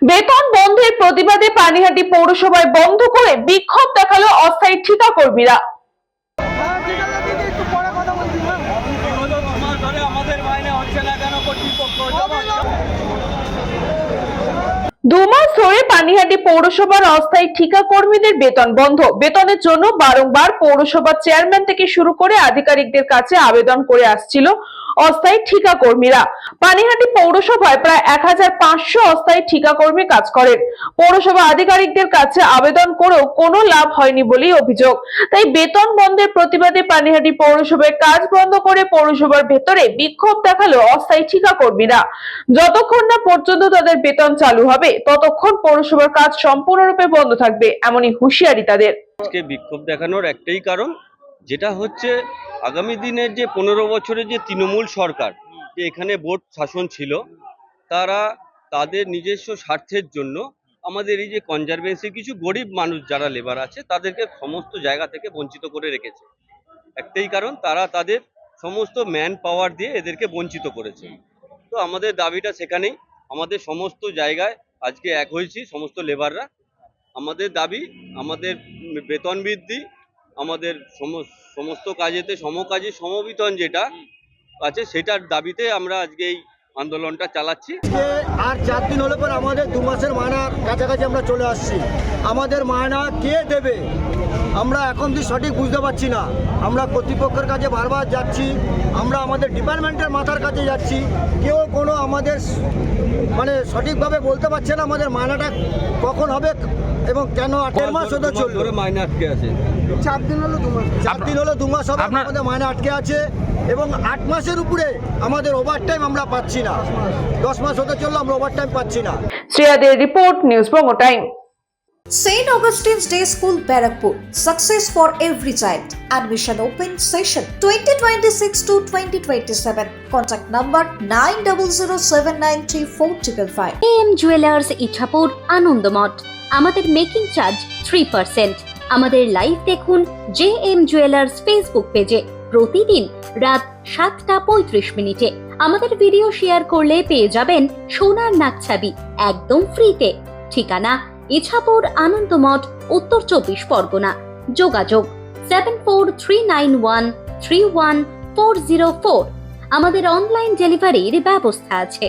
বেতন বন্ধের প্রতিবাদে পানিহাটি পৌরসভায় বন্ধ করে বিক্ষোভ দেখালো অস্থায়ী ঠিকা কর্মীরা। দুমাস ধরে পানিহাটি পৌরসভার অস্থায়ী ঠিকা কর্মীদের বেতন বন্ধ। বেতনের জন্য বারংবার পৌরসভার চেয়ারম্যান থেকে শুরু করে আধিকারিকদের কাছে আবেদন করে আসছিল অস্থায়ী ঠিকা কর্মীরা। পানিহাটি পৌরসভায় প্রায় 1500 অস্থায়ী ঠিকা কর্মী কাজ করেন। পৌরসভা আধিকারিকদের কাছে আবেদন করেও কোনো লাভ হয়নি বলেই অভিযোগ। তাই বেতন বন্ধের প্রতিবাদে পানিহাটি পৌরসভায় কাজ বন্ধ করে পৌরসভার ভেতরে বিক্ষোভ দেখালো অস্থায়ী ঠিকা কর্মীরা। যতক্ষণ না পর্যন্ত তাদের বেতন চালু হবে ততক্ষণ পৌরসভার কাজ সম্পূর্ণরূপে বন্ধ থাকবে, এমনই হুঁশিয়ারি তাদের। আজকে বিক্ষোভ দেখানোর একটাই কারণ, যেটা হচ্ছে আগামী দিনের যে 15 বছরের যে তৃণমূল সরকার যে এখানে ভোট শাসন ছিল, তারা তাদের নিজস্ব স্বার্থের জন্য আমাদের এই যে কনজারভেন্সি কিছু গরিব মানুষ যারা লেবার আছে তাদেরকে সমস্ত জায়গা থেকে বঞ্চিত করে রেখেছে। একটাই কারণ, তারা তাদের সমস্ত ম্যান পাওয়ার দিয়ে এদেরকে বঞ্চিত করেছে। তো আমাদের দাবিটা সেখানেই, আমাদের সমস্ত জায়গায় আজকে এক হয়েছি সমস্ত লেবাররা। আমাদের দাবি আমাদের বেতন বৃদ্ধি, আমাদের সমস্ত কাজেতে সমকাজী সমবেতন যেটা আছে সেটার দাবিতে আমরা আজকে এই আন্দোলনটা চালাচ্ছি। আর 4 দিন হলে পর আমাদের 2 মাসের মায়নার কাছাকাছি আমরা চলে আসছি। আমাদের মায়না কে দেবে আমরা এখন সঠিক বুঝতে পারছি না। আমরা কর্তৃপক্ষের কাছে বারবার যাচ্ছি, আমরা আমাদের ডিপার্টমেন্টের মাথার কাছে যাচ্ছি, কেউ কোনো আমাদের মানে সঠিকভাবে বলতে পারছে না আমাদের মায়নাটা কখন হবে এবং কেন। 8 মাস হতে চললো মায়না আটকে আছে, 4 দিন হলো 2 মাস হবে আমাদের মায়না আটকে আছে এবং 8 মাসের উপরে আমাদের ওভারটাইম আমরা পাচ্ছি না। 10 মাস হতে চললো আমরা ওভারটাইম পাচ্ছি না। শ্রেয়াদের report, news promo time. St. Augustine's Day School, Barakpur. Success for every child. Admission open session 2026 to 2027. Contact number 9007934555. AM Jewelers Ichapur Anandamath. আমাদের মেকিং চার্জ 3%। আমাদের লাইভ দেখুন JM Jewelers ফেসবুক পেজে প্রতিদিন রাত 7:35 আমাদের ভিডিও শেয়ার করলে পেয়ে যাবেন সোনার নাকছাবি একদম ফ্রিতে। ঠিকানা ইছাপুর আনন্দমঠ, উত্তর 24 পরগনা। যোগাযোগ 7439131404। আমাদের অনলাইন ডেলিভারির ব্যবস্থা আছে।